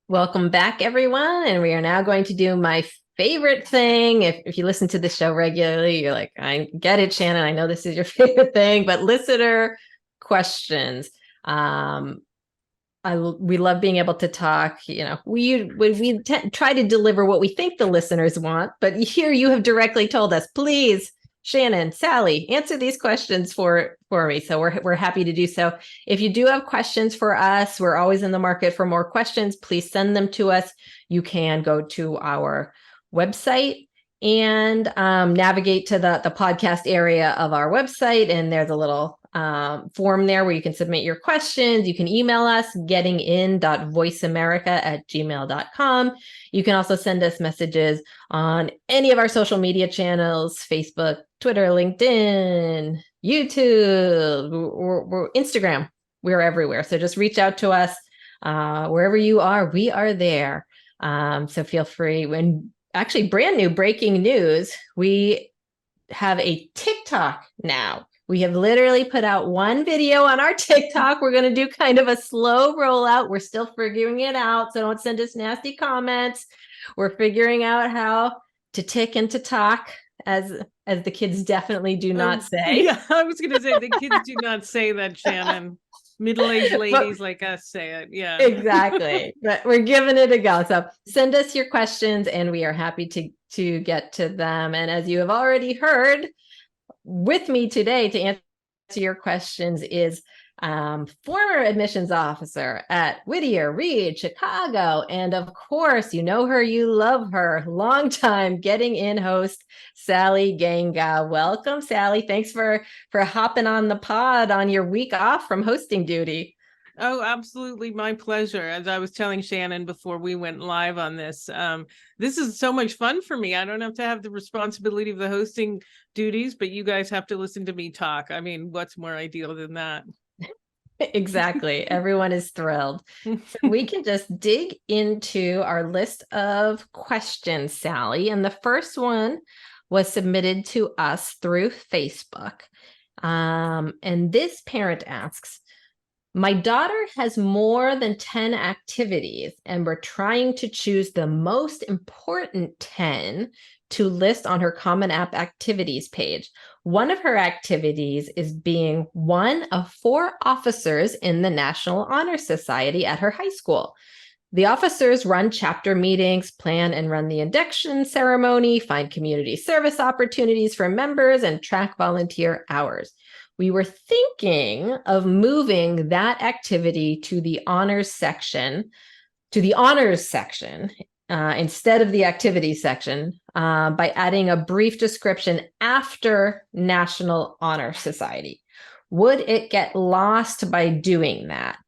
Welcome back, everyone. And we are now going to do my favorite thing. If you listen to the show regularly, you're like, I get it, Shannon. I know this is your favorite thing, but listener questions. We love being able to talk. We try to deliver what we think the listeners want, but here you have directly told us, please, Shannon, Sally, answer these questions for me. So we're happy to do so. If you do have questions for us, we're always in the market for more questions. Please send them to us. You can go to our website and navigate to the podcast area of our website, and there's a little form there where you can submit your questions. You can email us gettingin.voiceamerica@gmail.com. You can also send us messages on any of our social media channels: Facebook, Twitter, LinkedIn, YouTube, or Instagram. We're everywhere. So just reach out to us wherever you are. We are there. So feel free. When actually brand new breaking news, we have a TikTok now. We have literally put out one video on our TikTok. We're going to do kind of a slow rollout. We're still figuring it out, so don't send us nasty comments. We're figuring out how to tick and to talk, as the kids definitely do not say. Yeah, I was going to say the kids do not say that, Shannon. Middle-aged ladies like us say it. Yeah, exactly. But we're giving it a go. So send us your questions, and we are happy to get to them. And as you have already heard, with me today to answer your questions is former admissions officer at Whittier, Reed, Chicago. And of course, you know her, you love her, longtime Getting In host, Sally Ganga. Welcome, Sally. Thanks for hopping on the pod on your week off from hosting duty. Oh, absolutely. My pleasure. As I was telling Shannon before we went live on this, this is so much fun for me. I don't have to have the responsibility of the hosting duties, but you guys have to listen to me talk. I mean, what's more ideal than that? Exactly. Everyone is thrilled. So we can just dig into our list of questions, Sally. And the first one was submitted to us through Facebook. And this parent asks, my daughter has more than 10 activities, and we're trying to choose the most important 10 to list on her Common App activities page. One of her activities is being one of 4 officers in the National Honor Society at her high school. The officers run chapter meetings, plan and run the induction ceremony, find community service opportunities for members, and track volunteer hours. We were thinking of moving that activity to the honors section, instead of the activities section, by adding a brief description after National Honor Society. Would it get lost by doing that?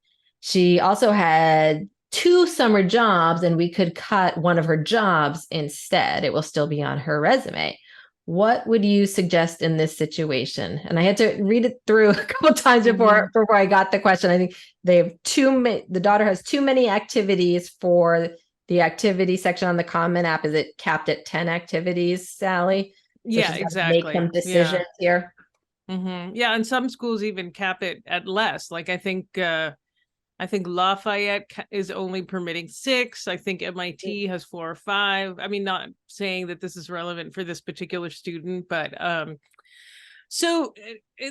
She also had 2 summer jobs, and we could cut one of her jobs instead. It will still be on her resume. What would you suggest in this situation? And I had to read it through a couple times before I got the question. I think the daughter has too many activities for the activity section on the Common App. Is it capped at 10 activities, Sally? So Yeah, exactly. Make some decisions here. Yeah, and some schools even cap it at less. Like I think Lafayette is only permitting 6. I think MIT has 4 or 5. I mean, not saying that this is relevant for this particular student, but so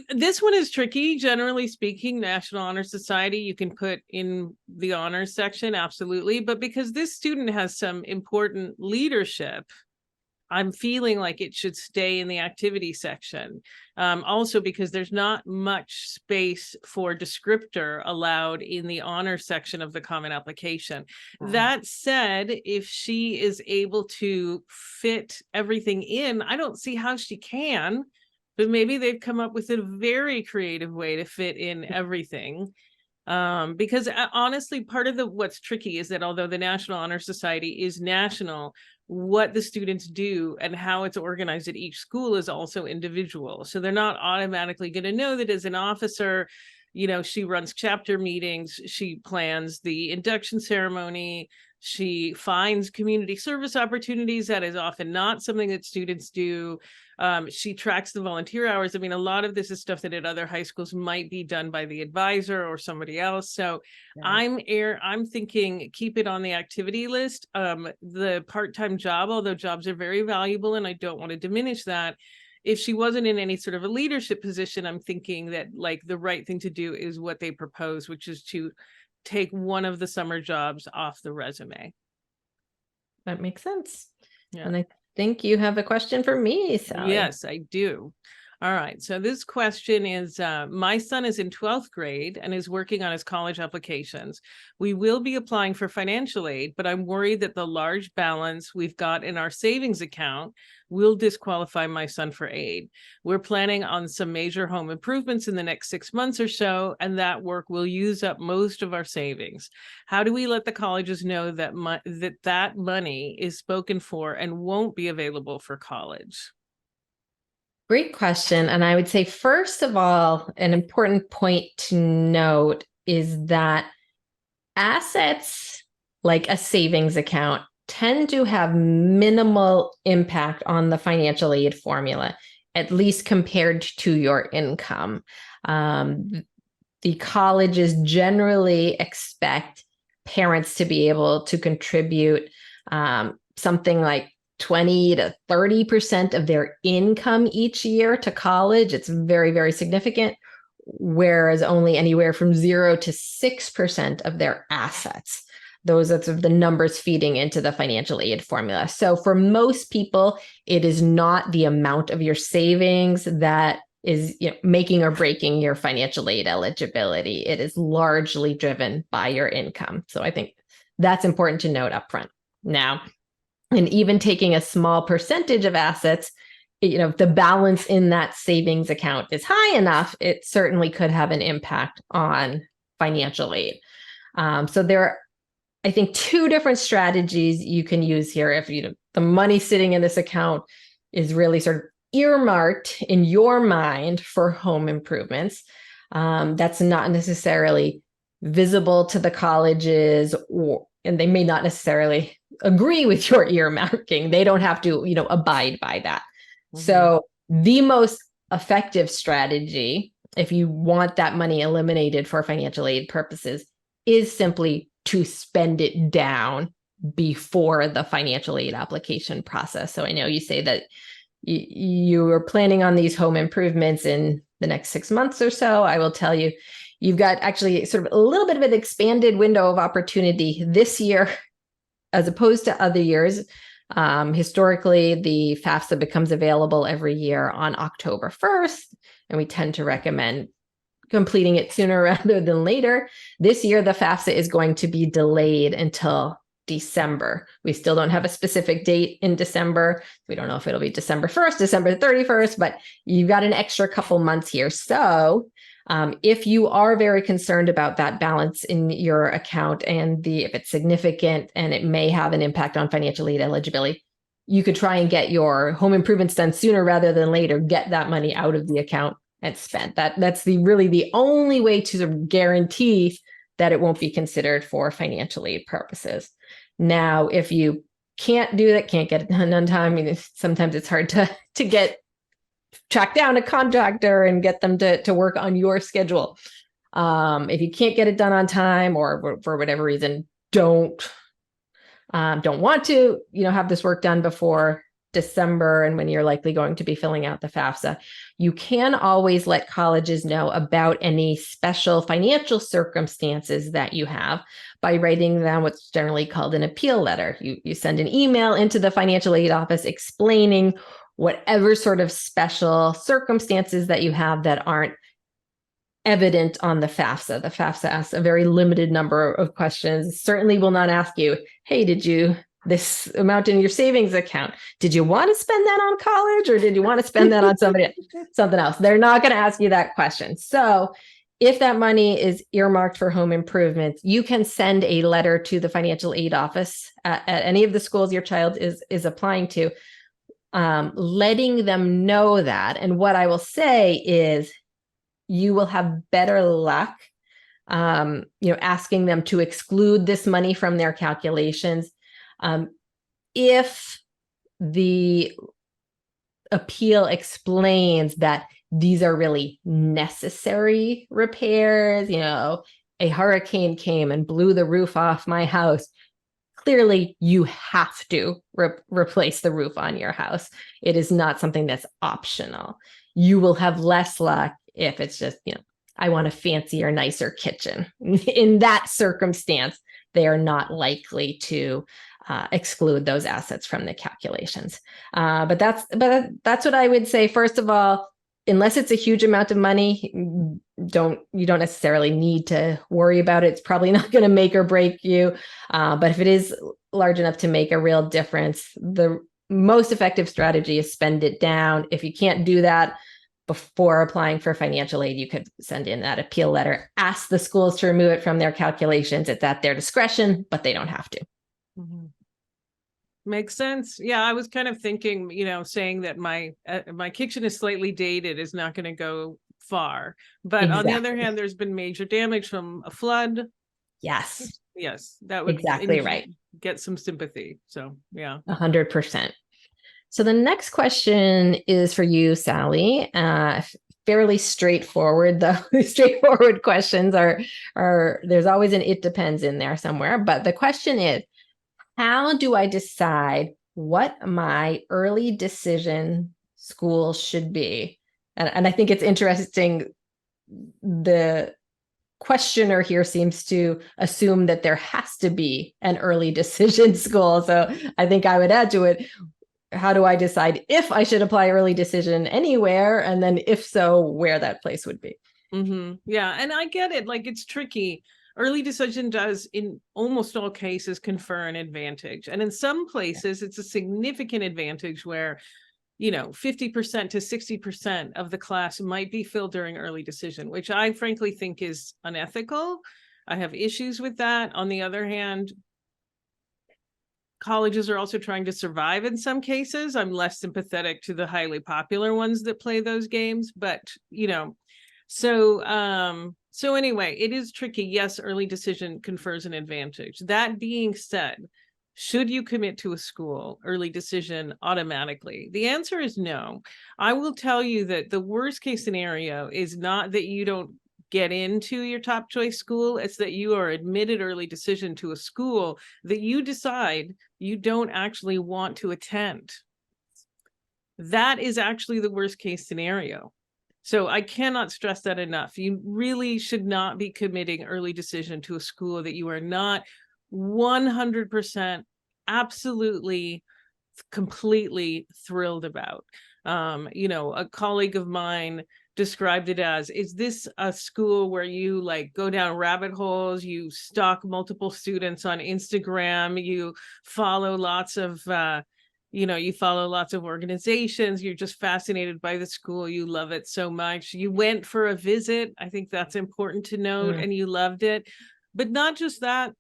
this one is tricky. Generally speaking, National Honor Society, you can put in the honors section, absolutely. But because this student has some important leadership, I'm feeling like it should stay in the activity section. Also because there's not much space for descriptor allowed in the honor section of the Common Application. That said, if she is able to fit everything in, I don't see how she can, but maybe they've come up with a very creative way to fit in everything. Because honestly, part of what's tricky is that although the National Honor Society is national, what the students do and how it's organized at each school is also individual. So they're not automatically going to know that as an officer, she runs chapter meetings, she plans the induction ceremony, She finds community service opportunities. That is often not something that students do. She tracks the volunteer hours. I mean, a lot of this is stuff that at other high schools might be done by the advisor or somebody else. So I'm thinking keep it on the activity list. The part-time job, although jobs are very valuable and I don't want to diminish that, if she wasn't in any sort of a leadership position, I'm thinking that like the right thing to do is what they propose, which is to take one of the summer jobs off the resume. That makes sense. Yeah. And I think you have a question for me, Sally. Yes, I do. All right. So this question is, my son is in 12th grade and is working on his college applications. We will be applying for financial aid, but I'm worried that the large balance we've got in our savings account will disqualify my son for aid. We're planning on some major home improvements in the next 6 months or so, and that work will use up most of our savings. How do we let the colleges know that that money is spoken for and won't be available for college? Great question. And I would say, first of all, an important point to note is that assets like a savings account tend to have minimal impact on the financial aid formula, at least compared to your income. The colleges generally expect parents to be able to contribute something like 20 to 30% of their income each year to college. It's very, very significant, whereas only anywhere from 0 to 6% of their assets. Those are the numbers feeding into the financial aid formula. So for most people, it is not the amount of your savings that is making or breaking your financial aid eligibility. It is largely driven by your income. So I think that's important to note up front. Now, and even taking a small percentage of assets, if the balance in that savings account is high enough, it certainly could have an impact on financial aid. So there are, I think, two different strategies you can use here. If the money sitting in this account is really sort of earmarked in your mind for home improvements, that's not necessarily visible to the colleges, and they may not necessarily agree with your earmarking. They don't have to, abide by that. Mm-hmm. So the most effective strategy, if you want that money eliminated for financial aid purposes, is simply to spend it down before the financial aid application process. So I know you say that you are planning on these home improvements in the next 6 months or so. I will tell you, you've got actually sort of a little bit of an expanded window of opportunity this year as opposed to other years. Historically, the FAFSA becomes available every year on October 1st, and we tend to recommend completing it sooner rather than later. This year, the FAFSA is going to be delayed until December. We still don't have a specific date in December. We don't know if it'll be December 1st, December 31st, but you've got an extra couple months here. So if you are very concerned about that balance in your account and if it's significant and it may have an impact on financial aid eligibility, you could try and get your home improvements done sooner rather than later, get that money out of the account and spent. That's really the only way to sort of guarantee that it won't be considered for financial aid purposes. Now, if you can't do that, can't get it done on time, sometimes it's hard to track down a contractor and get them to work on your schedule. If you can't get it done on time, or for whatever reason don't want to have this work done before December and when you're likely going to be filling out the FAFSA, you can always let colleges know about any special financial circumstances that you have by writing them what's generally called an appeal letter. You send an email into the financial aid office explaining whatever sort of special circumstances that you have that aren't evident on the FAFSA. The FAFSA asks a very limited number of questions. It certainly will not ask you, hey, this amount in your savings account, did you want to spend that on college or did you want to spend that on something else? They're not going to ask you that question. So if that money is earmarked for home improvements, you can send a letter to the financial aid office at any of the schools your child is applying to, letting them know that. And what I will say is you will have better luck asking them to exclude this money from their calculations. If the appeal explains that these are really necessary repairs, a hurricane came and blew the roof off my house, clearly you have to replace the roof on your house. It is not something that's optional. You will have less luck if it's just, I want a fancier, nicer kitchen. In that circumstance, they are not likely to exclude those assets from the calculations. But that's what I would say. First of all, unless it's a huge amount of money, you don't necessarily need to worry about it. It's probably not going to make or break you. But if it is large enough to make a real difference, the most effective strategy is spend it down. If you can't do that before applying for financial aid, you could send in that appeal letter, ask the schools to remove it from their calculations. It's at their discretion, but they don't have to. Mm-hmm. Makes sense. Yeah, I was kind of thinking, saying that my kitchen is slightly dated is not going to go far. But exactly. On the other hand, there's been major damage from a flood. Yes. Yes, that would exactly right. Get some sympathy. So yeah. 100%. So the next question is for you, Sally. Fairly straightforward, though. Straightforward questions are there's always an it depends in there somewhere. But the question is, how do I decide what my early decision school should be? And I think it's interesting. The questioner here seems to assume that there has to be an early decision school. So I think I would add to it, how do I decide if I should apply early decision anywhere? And then if so, where that place would be. Mm-hmm. Yeah. And I get it. Like, it's tricky. Early decision does, in almost all cases, confer an advantage. And in some places, it's a significant advantage where, 50% to 60% of the class might be filled during early decision, which I frankly think is unethical. I have issues with that. On the other hand, colleges are also trying to survive in some cases. I'm less sympathetic to the highly popular ones that play those games, but, so anyway, it is tricky. Yes, early decision confers an advantage. That being said, should you commit to a school early decision automatically? The answer is no. I will tell you that the worst case scenario is not that you don't get into your top choice school. It's that you are admitted early decision to a school that you decide you don't actually want to attend. That is actually the worst case scenario. So I cannot stress that enough. You really should not be committing early decision to a school that you are not 100% absolutely, completely thrilled about. A colleague of mine described it as, is this a school where you go down rabbit holes, you stalk multiple students on Instagram, you follow lots of you follow lots of organizations, you're just fascinated by the school, you love it so much, you went for a visit, I think that's important to note, and you loved it. But not just that,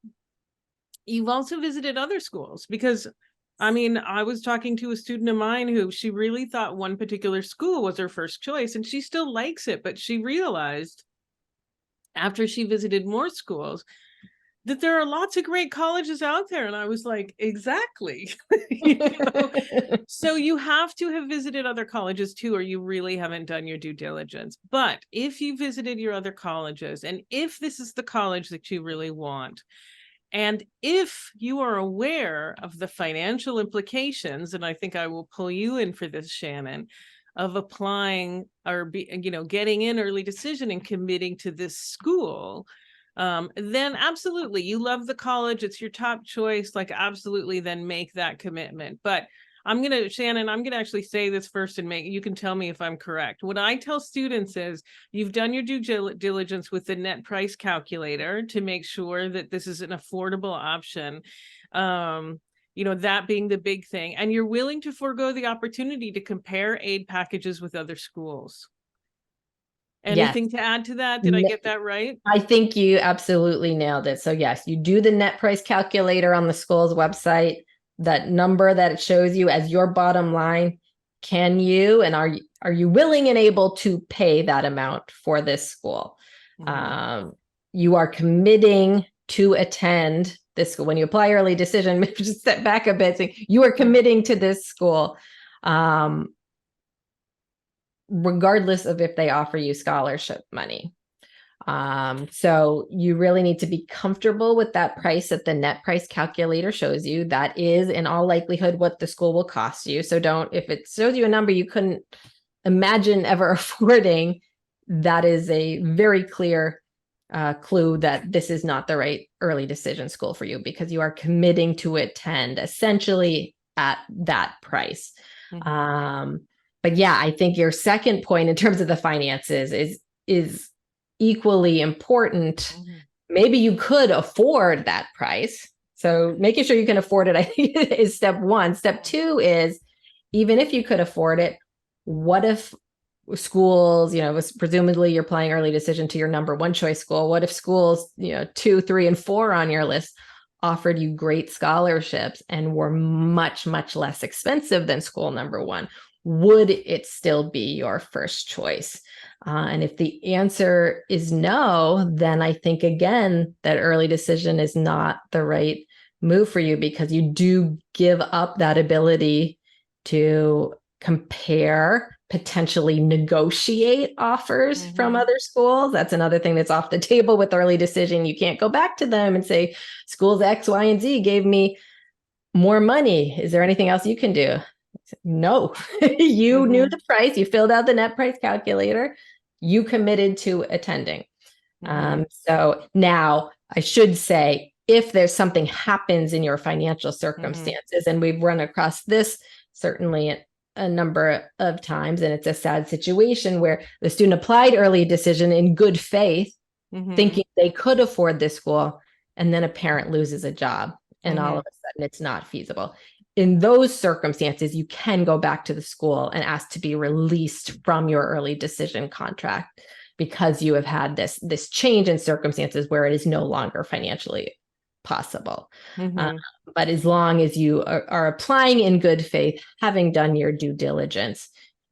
you've also visited other schools, because I was talking to a student of mine who, she really thought one particular school was her first choice, and she still likes it, but she realized after she visited more schools that there are lots of great colleges out there. And I was like, exactly. So you have to have visited other colleges too, or you really haven't done your due diligence. But if you visited your other colleges, and if this is the college that you really want, and if you are aware of the financial implications, and I think I will pull you in for this, Shannon, of applying or getting in early decision and committing to this school, then absolutely, you love the college, it's your top choice, absolutely, then make that commitment. But Shannon, I'm gonna actually say this first, and you can tell me if I'm correct. What I tell students is, you've done your due diligence with the net price calculator to make sure that this is an affordable option. That being the big thing, and you're willing to forego the opportunity to compare aid packages with other schools. Anything to add to that? Did I get that right? I think you absolutely nailed it. So yes, you do the net price calculator on the school's website, that number that it shows you as your bottom line. Can you, and are you willing and able to pay that amount for this school? you are committing to attend this school. When you apply early decision, maybe just step back a bit, saying you are committing to this school, regardless of if they offer you scholarship money. So you really need to be comfortable with that price that the net price calculator shows you. That is in all likelihood what the school will cost you. So don't, if it shows you a number you couldn't imagine ever affording, that is a very clear clue that this is not the right early decision school for you, because you are committing to attend essentially at that price. But yeah, I think your second point in terms of the finances is equally important. Maybe you could afford that price. So making sure you can afford it, I think, is step one. Step two is, even if you could afford it, what if schools, presumably you're applying early decision to your number one choice school. What if schools, 2, 3, and 4 on your list offered you great scholarships and were much, much less expensive than school number one? Would it still be your first choice? And if the answer is no, then I think, again, that early decision is not the right move for you, because you do give up that ability to compare, potentially negotiate offers from other schools. That's another thing that's off the table with early decision. You can't go back to them and say, schools X, Y, and Z gave me more money. Is there anything else you can do? No, you knew the price. You filled out the net price calculator. You committed to attending. So now I should say, if there's something happens in your financial circumstances, and we've run across this certainly a number of times, and it's a sad situation where the student applied early decision in good faith, thinking they could afford this school, and then a parent loses a job, and all of a sudden it's not feasible. In those circumstances, you can go back to the school and ask to be released from your early decision contract, because you have had this change in circumstances where it is no longer financially possible. But as long as you are applying in good faith, having done your due diligence,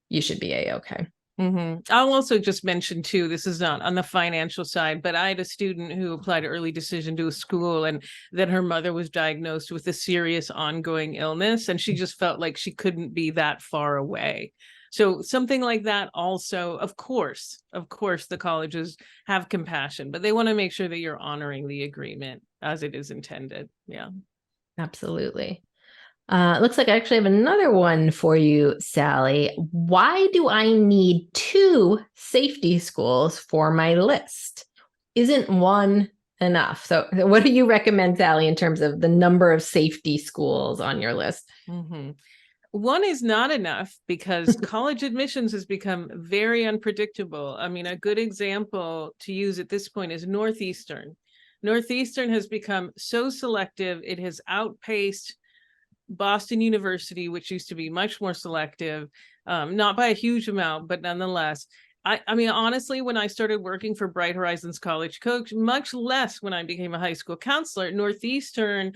you should be A-okay. I'll also just mention too, this is not on the financial side, but I had a student who applied early decision to a school, and then her mother was diagnosed with a serious ongoing illness, and she just felt like she couldn't be that far away. So something like that also, of course, the colleges have compassion, but they want to make sure that you're honoring the agreement as it is intended. Yeah. Absolutely. Looks like I actually have another one for you, Sally. Why do I need 2 safety schools for my list? Isn't one enough? So what do you recommend, Sally, in terms of the number of safety schools on your list? One is not enough, because college admissions has become very unpredictable. I mean, a good example to use at this point is Northeastern. Northeastern has become so selective, it has outpaced Boston University, which used to be much more selective, not by a huge amount, but nonetheless. I mean, honestly, when I started working for Bright Horizons College Coach, much less when I became a high school counselor, Northeastern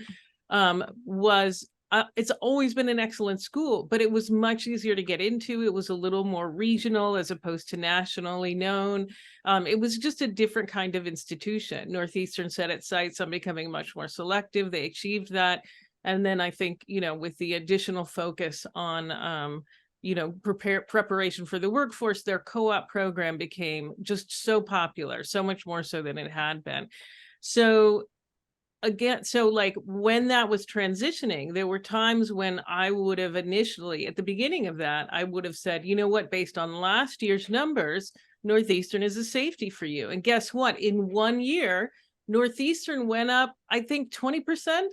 was, it's always been an excellent school, but it was much easier to get into. It was a little more regional as opposed to nationally known. It was just a different kind of institution. Northeastern set its sights on becoming much more selective. They achieved that. And then I think, with the additional focus on, preparation for the workforce, their co-op program became just so popular, so much more so than it had been. So again, like when that was transitioning, there were times when I would have initially, at the beginning of that, I would have said, you know what, based on last year's numbers, Northeastern is a safety for you. And guess what? In 1 year, Northeastern went up, I think 20%.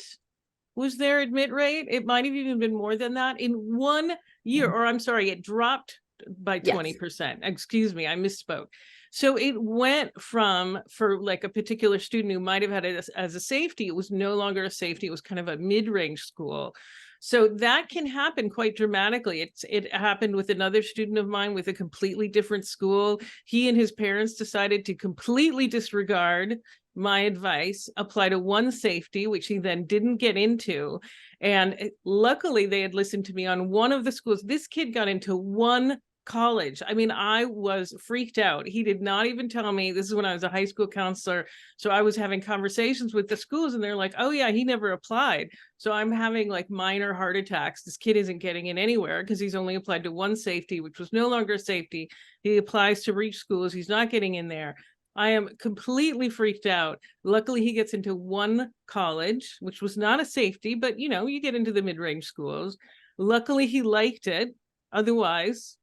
Was their admit rate. It might have even been more than that in 1 year, or I'm sorry, it dropped by 20%. Excuse me, I misspoke. So it went from, for like a particular student who might have had it as a safety, it was no longer a safety, it was kind of a mid-range school. So that can happen quite dramatically. It happened with another student of mine with a completely different school. He and his parents decided to completely disregard my advice, apply to one safety, which he then didn't get into. And luckily they had listened to me on one of the schools. This kid got into one college. I mean, I was freaked out. He did not even tell me. This is when I was a high school counselor. So I was having conversations with the schools and they're like, oh yeah, he never applied. So I'm having like minor heart attacks. This kid isn't getting in anywhere because he's only applied to one safety, which was no longer a safety. He applies to reach schools. He's not getting in there. I am completely freaked out. Luckily, he gets into one college, which was not a safety, but you know, you get into the mid-range schools. Luckily, he liked it. Otherwise,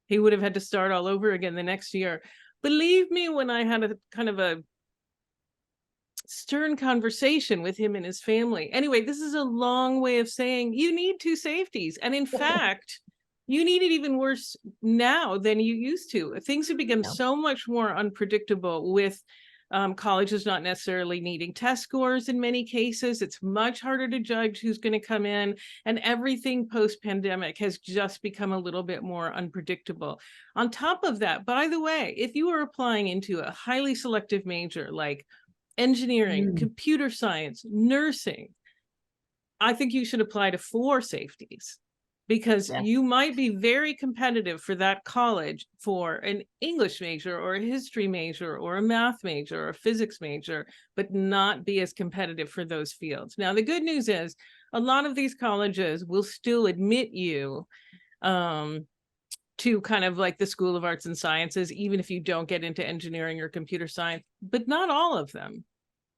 he would have had to start all over again the next year. Believe me, when I had a kind of a stern conversation with him and his family. Anyway, this is a long way of saying you need two safeties. And in fact, you need it even worse now than you used to. Things have become so much more unpredictable with colleges not necessarily needing test scores in many cases. It's much harder to judge who's going to come in, and everything post-pandemic has just become a little bit more unpredictable. On top of that, by the way, if you are applying into a highly selective major like engineering, computer science, nursing, I think you should apply to 4 safeties, because you might be very competitive for that college for an English major or a history major or a math major or a physics major, but not be as competitive for those fields. Now, the good news is a lot of these colleges will still admit you to kind of like the School of Arts and Sciences, even if you don't get into engineering or computer science, but not all of them.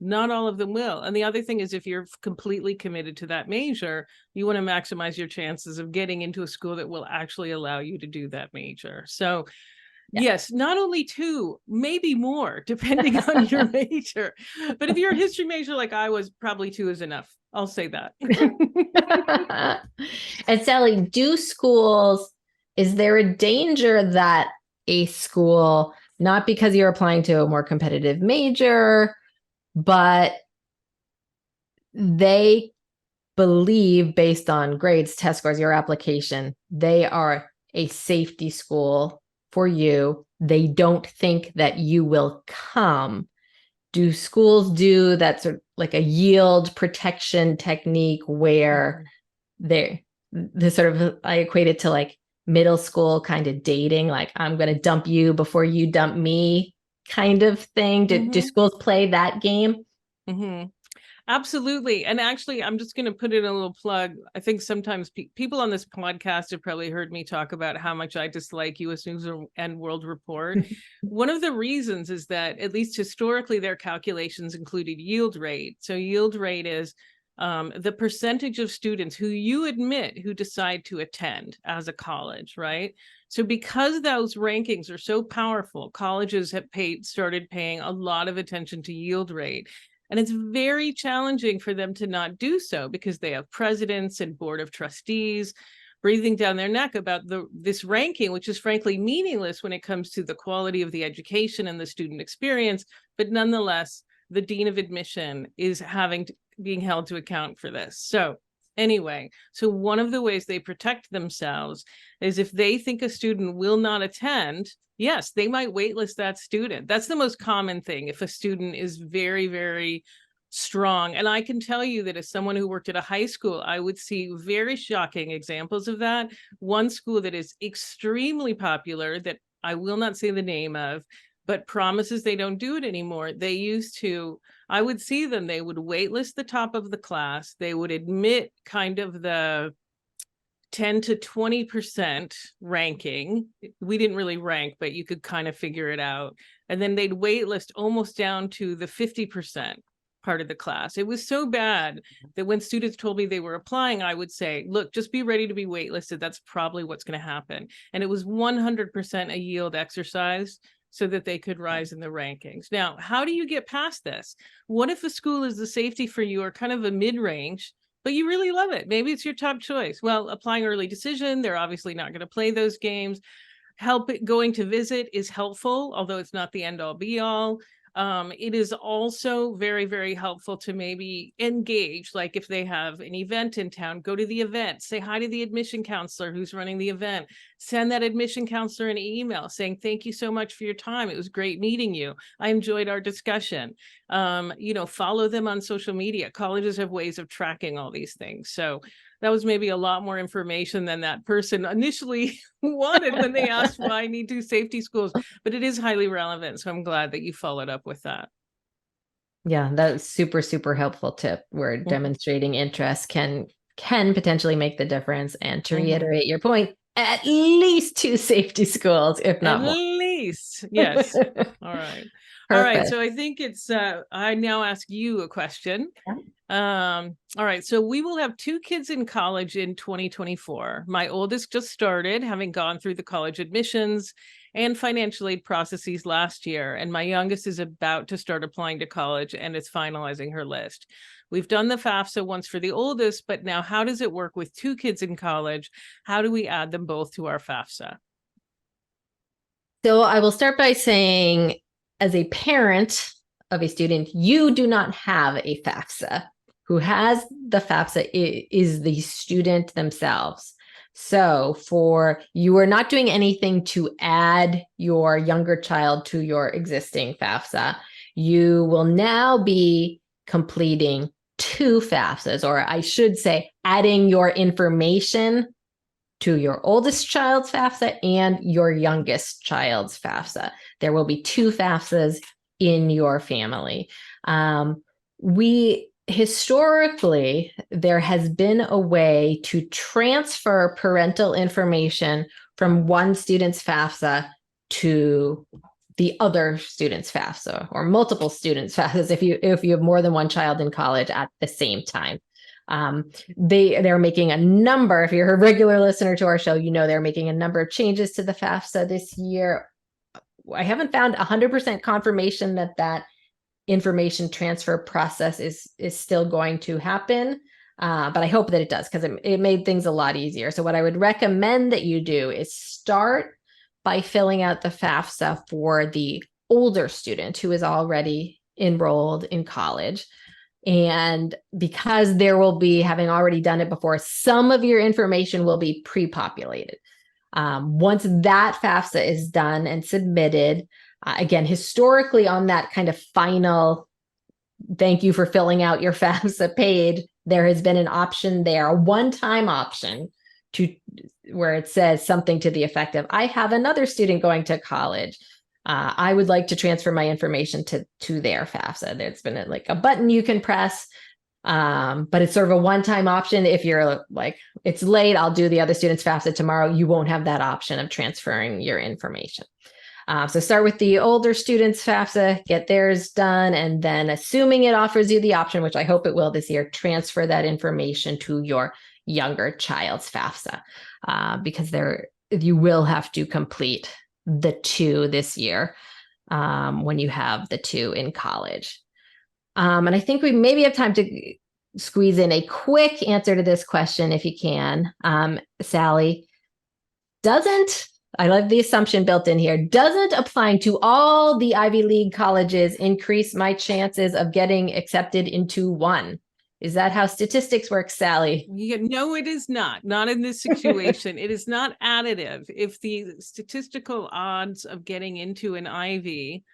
Not all of them will. And the other thing is, if you're completely committed to that major, you want to maximize your chances of getting into a school that will actually allow you to do that major. So yes, not only 2, maybe more, depending on your major. But if you're a history major like I was, probably 2 is enough. I'll say that. And Sally, is there a danger that a school, not because you're applying to a more competitive major, but they believe, based on grades, test scores, your application, they are a safety school for you, they don't think that you will come? Do schools do that sort of like a yield protection technique where they sort of, I equate it to like middle school kind of dating, like I'm going to dump you before you dump me kind of thing? Do schools play that game? Absolutely. And actually, I'm just going to put in a little plug. I think sometimes people on this podcast have probably heard me talk about how much I dislike US News and World Report. One of the reasons is that, at least historically, their calculations included yield rate. So yield rate is the percentage of students who you admit who decide to attend as a college, right? So because those rankings are so powerful, colleges have started paying a lot of attention to yield rate. And it's very challenging for them to not do so, because they have presidents and board of trustees breathing down their neck about this ranking, which is frankly meaningless when it comes to the quality of the education and the student experience. But nonetheless, the dean of admission is being held to account for this. So anyway, so one of the ways they protect themselves is if they think a student will not attend, yes, they might waitlist that student. That's the most common thing if a student is very, very strong. And I can tell you that as someone who worked at a high school, I would see very shocking examples of that. One school that is extremely popular, that I will not say the name of, but promises they don't do it anymore. They used to, I would see them, they would waitlist the top of the class. They would admit kind of the 10 to 20% ranking. We didn't really rank, but you could kind of figure it out. And then they'd waitlist almost down to the 50% part of the class. It was so bad that when students told me they were applying, I would say, look, just be ready to be waitlisted. That's probably what's going to happen. And it was 100% a yield exercise so that they could rise in the rankings. Now, how do you get past this? What if a school is the safety for you, or kind of a mid-range, but you really love it? Maybe it's your top choice. Well, applying early decision, they're obviously not going to play those games. Going to visit is helpful, although it's not the end all be all. It is also very, very helpful to maybe engage, like if they have an event in town, go to the event, say hi to the admission counselor who's running the event, send that admission counselor an email saying, thank you so much for your time. It was great meeting you. I enjoyed our discussion. Follow them on social media. Colleges have ways of tracking all these things. So that was maybe a lot more information than that person initially wanted when they asked why I need two safety schools, but it is highly relevant. So I'm glad that you followed up with that. Yeah, that's super, super helpful tip where demonstrating interest can potentially make the difference. And to reiterate your point, at least two safety schools, if not At more. least, yes. All right. All right. Perfect. So I think it's I now ask you a question. All right. So we will have two kids in college in 2024. My oldest just started, having gone through the college admissions and financial aid processes last year. And my youngest is about to start applying to college and is finalizing her list. We've done the FAFSA once for the oldest, but now how does it work with two kids in college? How do we add them both to our FAFSA? So I will start by saying, as a parent of a student, you do not have a FAFSA. Who has the FAFSA is the student themselves. So you are not doing anything to add your younger child to your existing FAFSA. You will now be completing two FAFSAs, or I should say, adding your information to your oldest child's FAFSA and your youngest child's FAFSA. There will be two FAFSAs in your family. Historically, there has been a way to transfer parental information from one student's FAFSA to the other student's FAFSA, or multiple students' FAFSAs if you have more than one child in college at the same time. They're making a number, if you're a regular listener to our show, you know they're making a number of changes to the FAFSA this year. I haven't found 100% confirmation that information transfer process is still going to happen, but I hope that it does, because it made things a lot easier. So what I would recommend that you do is start by filling out the FAFSA for the older student who is already enrolled in college. And because there will be, having already done it before, some of your information will be pre-populated. Once that FAFSA is done and submitted, again, historically on that kind of final thank you for filling out your FAFSA page, there has been an option there, a one-time option where it says something to the effect of, I have another student going to college. I would like to transfer my information to their FAFSA. There's been a button you can press, but it's sort of a one-time option. If you're like, it's late, I'll do the other student's FAFSA tomorrow, you won't have that option of transferring your information. So start with the older students' FAFSA, get theirs done, and then assuming it offers you the option, which I hope it will this year, transfer that information to your younger child's FAFSA, because you will have to complete the two this year when you have the two in college. And I think we maybe have time to squeeze in a quick answer to this question if you can. Sally, I love the assumption built in here, doesn't applying to all the Ivy League colleges increase my chances of getting accepted into one? Is that how statistics work, Sally? No, it is not. Not in this situation. It is not additive. If the statistical odds of getting into an Ivy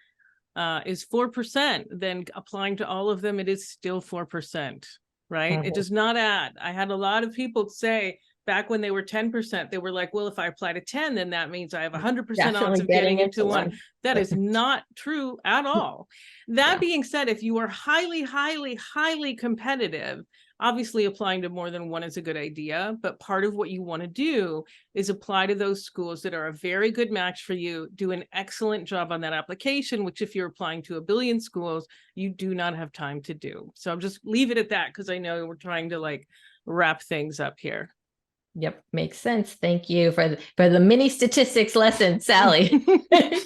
is 4%, then applying to all of them, it is still 4%, right? It does not add. I had a lot of people say, back when they were 10%, they were like, well, if I apply to 10, then that means I have 100% odds of getting into one. That is not true at all. That being said, if you are highly, highly, highly competitive, obviously applying to more than one is a good idea, but part of what you want to do is apply to those schools that are a very good match for you, do an excellent job on that application, which if you're applying to a billion schools, you do not have time to do. So I'll just leave it at that, because I know we're trying to wrap things up here. Yep, makes sense. Thank you for the mini statistics lesson, Sally.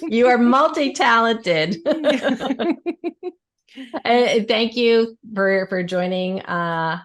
You are multi-talented. Thank you for joining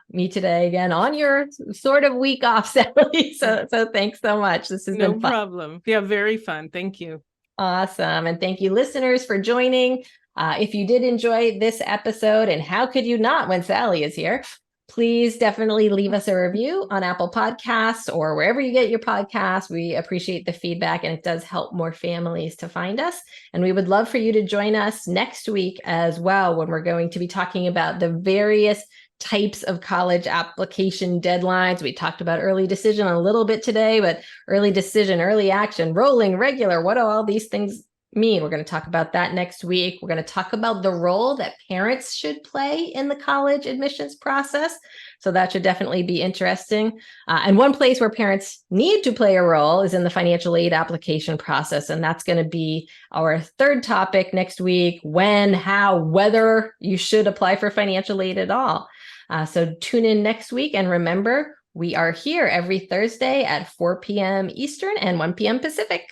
me today again on your sort of week off, Sally. So thanks so much. This has been fun. No problem. Yeah, very fun. Thank you. Awesome. And thank you, listeners, for joining. If you did enjoy this episode, and how could you not when Sally is here, please definitely leave us a review on Apple Podcasts or wherever you get your podcasts. We appreciate the feedback, and it does help more families to find us. And we would love for you to join us next week as well, when we're going to be talking about the various types of college application deadlines. We talked about early decision a little bit today, but early decision, early action, rolling, regular, what do all these things mean? We're going to talk about that next week. We're going to talk about the role that parents should play in the college admissions process. So that should definitely be interesting. And one place where parents need to play a role is in the financial aid application process. And that's going to be our third topic next week: when, how, whether you should apply for financial aid at all. So tune in next week. And remember, we are here every Thursday at 4 p.m. Eastern and 1 p.m. Pacific.